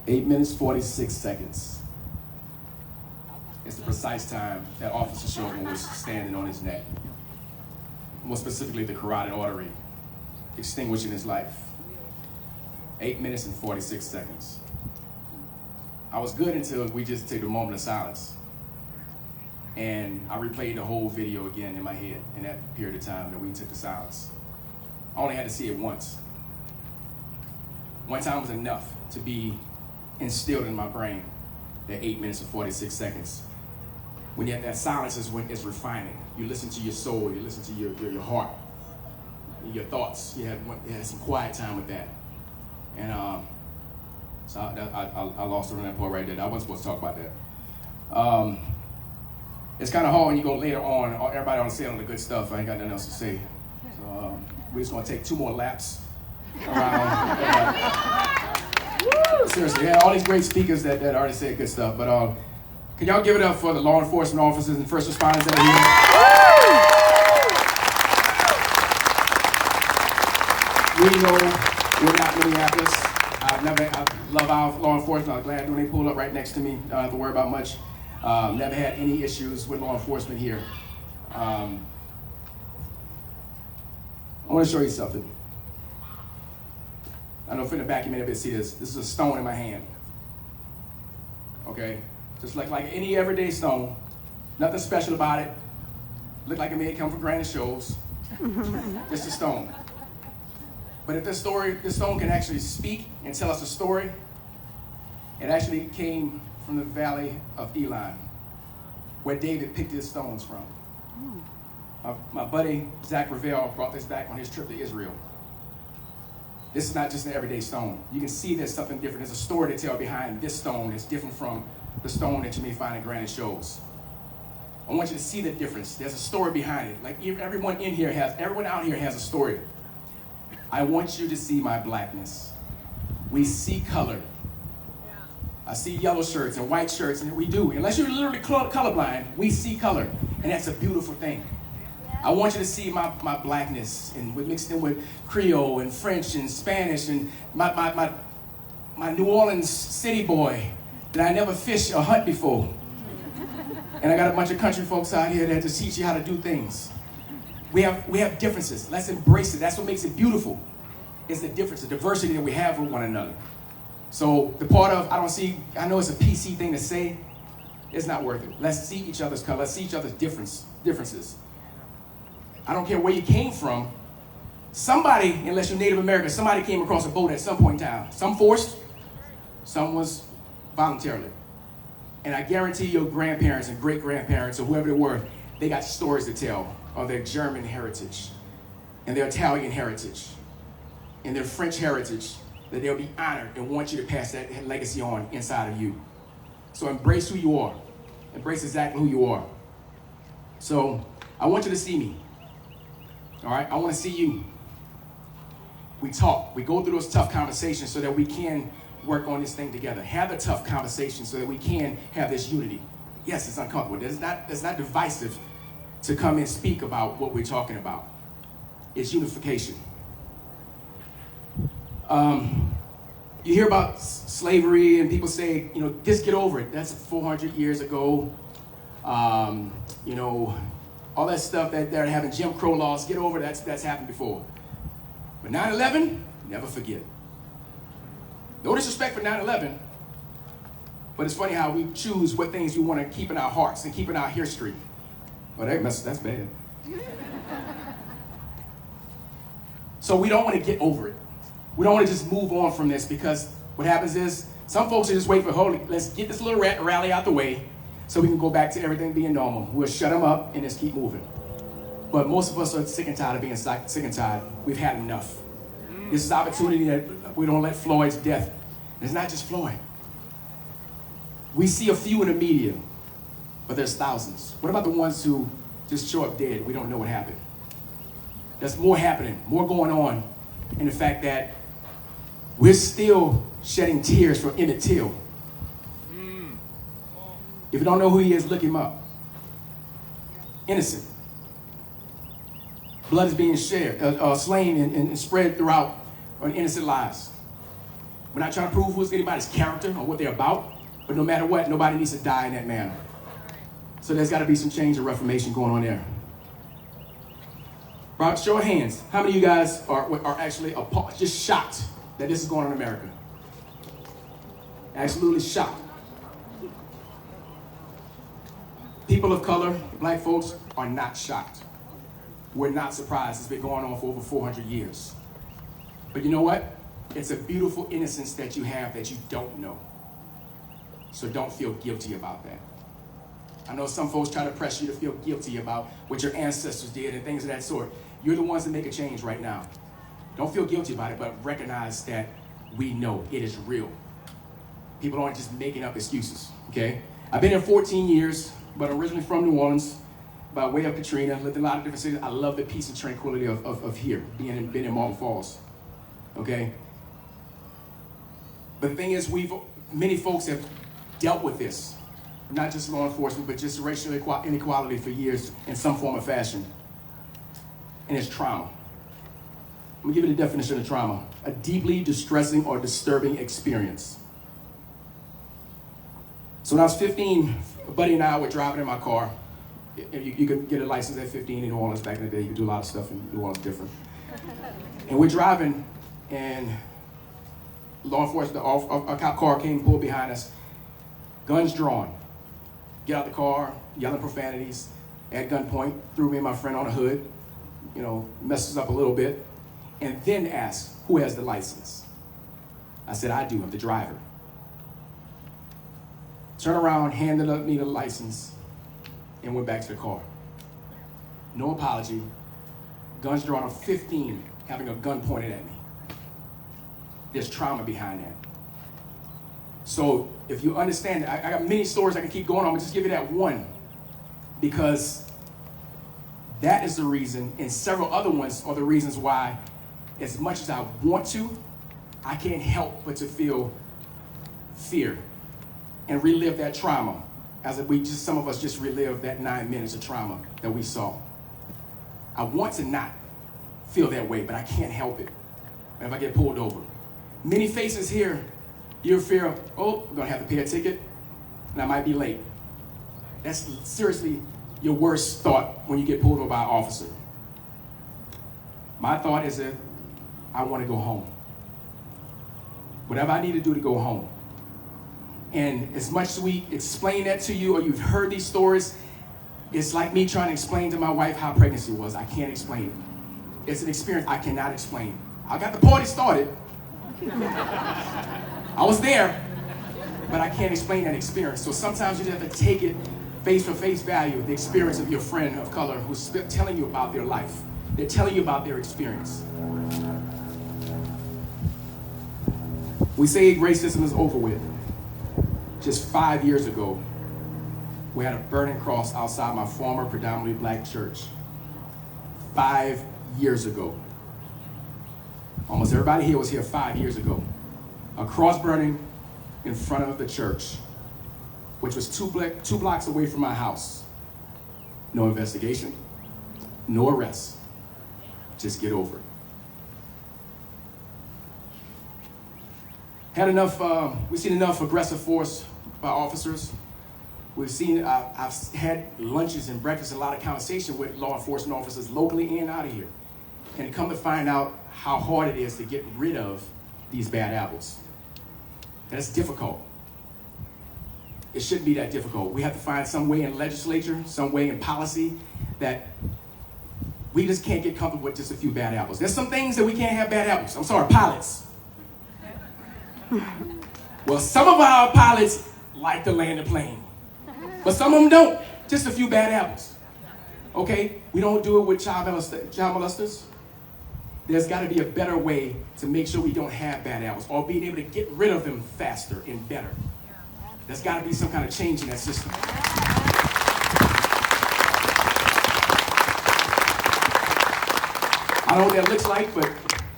8 minutes, 46 seconds. It's the precise time that Officer Chauvin was standing on his neck. More specifically, the carotid artery, extinguishing his life. 8 minutes and 46 seconds. I was good until we just took a moment of silence. And I replayed the whole video again in my head in that period of time that we took the silence. I only had to see it once. One time was enough to be instilled in my brain, that 8 minutes and 46 seconds. When you have that silence is when it's refining. You listen to your soul, you listen to your heart, your thoughts. You had some quiet time with that. And so I lost it on that part right there. I wasn't supposed to talk about that. It's kind of hard when you go later on. Everybody ought to say all the good stuff. I ain't got nothing else to say. So we're just going to take 2 more laps around. Seriously, yeah, all these great speakers that already said good stuff. But can y'all give it up for the law enforcement officers and first responders that are here? We know we're not Minneapolis. I love our law enforcement. I'm glad when they pull up right next to me. Don't have to worry about much. Never had any issues with law enforcement here. I want to show you something. I know from the back you may not be able to see this. This is a stone in my hand. Okay? Just like any everyday stone. Nothing special about it. Look like it may come from granite shows. Just a stone. But if this stone can actually speak and tell us a story, it actually came from the valley of Elah, where David picked his stones from. My buddy, Zach Ravel, brought this back on his trip to Israel. This is not just an everyday stone. You can see there's something different. There's a story to tell behind this stone that's different from the stone that you may find in granite shows. I want you to see the difference. There's a story behind it. Like everyone out here has a story. I want you to see my blackness. We see color. I see yellow shirts and white shirts, and we do. Unless you're literally colorblind, we see color, and that's a beautiful thing. I want you to see my blackness, and mixed in with Creole and French and Spanish, and my New Orleans city boy that I never fished or hunt before. And I got a bunch of country folks out here that just teach you how to do things. We have differences. Let's embrace it. That's what makes it beautiful. It's the difference, the diversity that we have with one another. So the part of, I know it's a PC thing to say, it's not worth it. Let's see each other's color. Let's see each other's differences. I don't care where you came from. Somebody, unless you're Native American, somebody came across a boat at some point in time. Some forced, some was voluntarily. And I guarantee your grandparents and great-grandparents or whoever they were, they got stories to tell of their German heritage and their Italian heritage and their French heritage, that they'll be honored and want you to pass that legacy on inside of you. So embrace who you are. Embrace exactly who you are. So I want you to see me. All right? I want to see you. We talk. We go through those tough conversations so that we can work on this thing together. Have the tough conversations so that we can have this unity. Yes, it's uncomfortable. It's not divisive to come and speak about what we're talking about. It's unification. You hear about slavery and people say, just get over it. That's 400 years ago. All that stuff that they're having Jim Crow laws, get over it. That's happened before. But 9/11, never forget. No disrespect for 9/11, but it's funny how we choose what things we want to keep in our hearts and keep in our history. Well, that's bad. So we don't want to get over it. We don't want to just move on from this, because what happens is some folks are just waiting for, let's get this little rally out the way so we can go back to everything being normal. We'll shut them up and just keep moving. But most of us are sick and tired of being sick and tired. We've had enough. This is the opportunity that we don't let Floyd's death. It's not just Floyd. We see a few in the media, but there's thousands. What about the ones who just show up dead? We don't know what happened. There's more happening, more going on, in the fact that we're still shedding tears for Emmett Till. If you don't know who he is, look him up. Innocent. Blood is being slain and spread throughout on innocent lives. We're not trying to prove who's anybody's character or what they're about. But no matter what, nobody needs to die in that manner. So there's got to be some change and reformation going on there. Rob, show of hands. How many of you guys are actually just shocked that this is going on in America? Absolutely shocked. People of color, black folks, are not shocked. We're not surprised. It's been going on for over 400 years. But you know what? It's a beautiful innocence that you have that you don't know. So don't feel guilty about that. I know some folks try to press you to feel guilty about what your ancestors did and things of that sort. You're the ones that make a change right now. Don't feel guilty about it, but recognize that we know it is real. People aren't just making up excuses, okay? I've been here 14 years, but originally from New Orleans, by way of Katrina, lived in a lot of different cities. I love the peace and tranquility of here, being in Marble Falls, okay? But the thing is, many folks have dealt with this. Not just law enforcement, but just racial inequality for years in some form or fashion. And it's trauma. Let me give you the definition of trauma. A deeply distressing or disturbing experience. So when I was 15, a buddy and I were driving in my car. You could get a license at 15 in New Orleans back in the day. You could do a lot of stuff in New Orleans different. And we're driving, and law enforcement, a cop car came and pulled behind us, guns drawn. Get out the car, yelling profanities, at gunpoint, threw me and my friend on the hood, messed us up a little bit, and then asked, who has the license? I said, I do, I'm the driver. Turned around, handed me the license, and went back to the car. No apology, guns drawn. I'm 15, having a gun pointed at me. There's trauma behind that. So if you understand, I got many stories I can keep going on, but just give you that one. Because that is the reason, and several other ones are the reasons why, as much as I want to, I can't help but to feel fear and relive that trauma. As if some of us just relived that 9 minutes of trauma that we saw. I want to not feel that way, but I can't help it. If I get pulled over. Many faces here, your fear of, I'm gonna have to pay a ticket, and I might be late. That's seriously your worst thought when you get pulled over by an officer. My thought is that I wanna go home. Whatever I need to do to go home. And as much as we explain that to you, or you've heard these stories, it's like me trying to explain to my wife how pregnancy was. I can't explain it. It's an experience I cannot explain. I got the party started. I was there, but I can't explain that experience. So sometimes you just have to take it face for face value, the experience of your friend of color who's telling you about their life. They're telling you about their experience. We say racism is over with. Just 5 years ago, we had a burning cross outside my former predominantly black church. 5 years ago. Almost everybody here was here 5 years ago. A cross burning in front of the church, which was two blocks away from my house. No investigation, no arrest. Just get over it. We've seen enough aggressive force by officers. We've seen, I've had lunches and breakfast, a lot of conversation with law enforcement officers locally and out of here. And come to find out how hard it is to get rid of these bad apples. That's difficult. It shouldn't be that difficult. We have to find some way in legislature, some way in policy that we just can't get comfortable with just a few bad apples. There's some things that we can't have bad apples. I'm sorry, pilots. Well, some of our pilots like to land a plane, but some of them don't. Just a few bad apples. Okay? We don't do it with child molesters. There's got to be a better way to make sure we don't have bad apples, or being able to get rid of them faster and better. There's got to be some kind of change in that system. I don't know what that looks like, but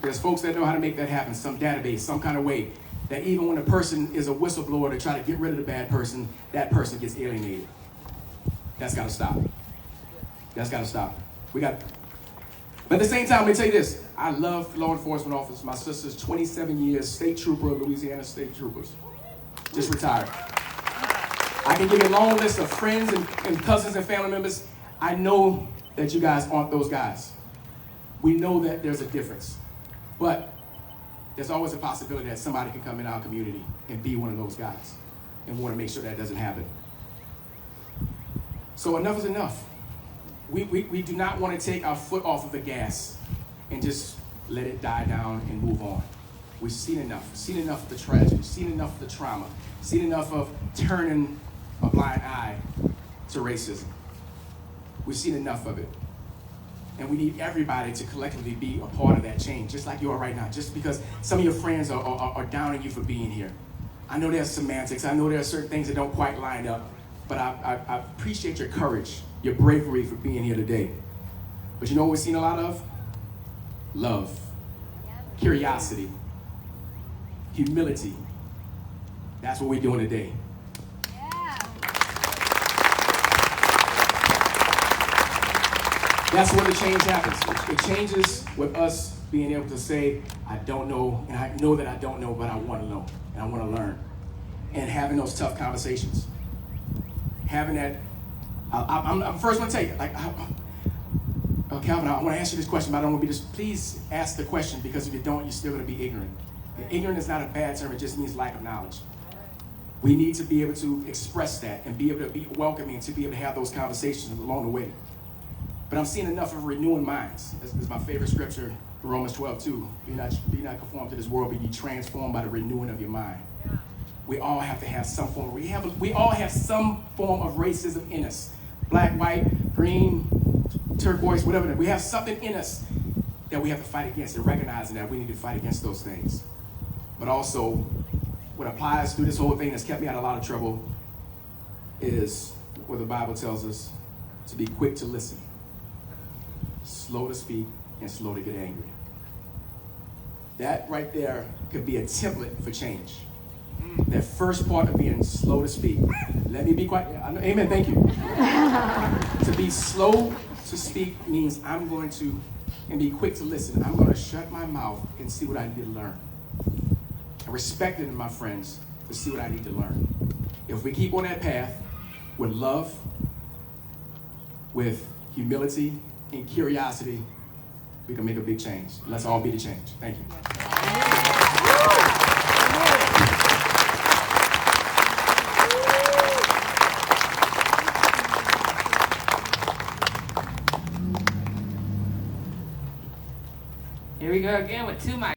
there's folks that know how to make that happen. Some database, some kind of way that even when a person is a whistleblower to try to get rid of the bad person, that person gets alienated. That's got to stop. That's got to stop. We got But at the same time, let me tell you this. I love law enforcement officers. My sister's 27 years, state trooper of Louisiana State Troopers. Just retired. I can give you a long list of friends and cousins and family members. I know that you guys aren't those guys. We know that there's a difference. But there's always a possibility that somebody can come in our community and be one of those guys. And we want to make sure that doesn't happen. So enough is enough. We do not want to take our foot off of the gas and just let it die down and move on. We've seen enough. We've seen enough of the tragedy. We've seen enough of the trauma. We've seen enough of turning a blind eye to racism. We've seen enough of it. And we need everybody to collectively be a part of that change, just like you are right now. Just because some of your friends are downing you for being here. I know there's semantics. I know there are certain things that don't quite line up. But I appreciate your courage, your bravery for being here today. But you know what we've seen a lot of? Love, curiosity, humility. That's what we're doing today. That's where the change happens. It changes with us being able to say, I don't know, and I know that I don't know, but I want to know, and I want to learn. And having those tough conversations. Having that, I'm first going to tell you, like, Calvin, I want to ask you this question, but I don't want to be just, please ask the question, because if you don't, you're still going to be ignorant. And ignorant is not a bad term, it just means lack of knowledge. We need to be able to express that and be able to be welcoming, to be able to have those conversations along the way. But I'm seeing enough of renewing minds. This is my favorite scripture, Romans 12:2. Be not conformed to this world, but be transformed by the renewing of your mind. Yeah. We all have to have some form. We all have some form of racism in us. Black, white, green, turquoise, whatever. We have something in us that we have to fight against, and recognizing that we need to fight against those things. But also, what applies through this whole thing that's kept me out of a lot of trouble is what the Bible tells us, to be quick to listen, slow to speak, and slow to get angry. That right there could be a template for change. That first part of being slow to speak. Let me be quiet. Amen, thank you. To be slow to speak means I'm going to, and be quick to listen. I'm going to shut my mouth and see what I need to learn. And respect it in my friends to see what I need to learn. If we keep on that path with love, with humility, and curiosity, we can make a big change. Let's all be the change. Thank you. Here we go again with two mics.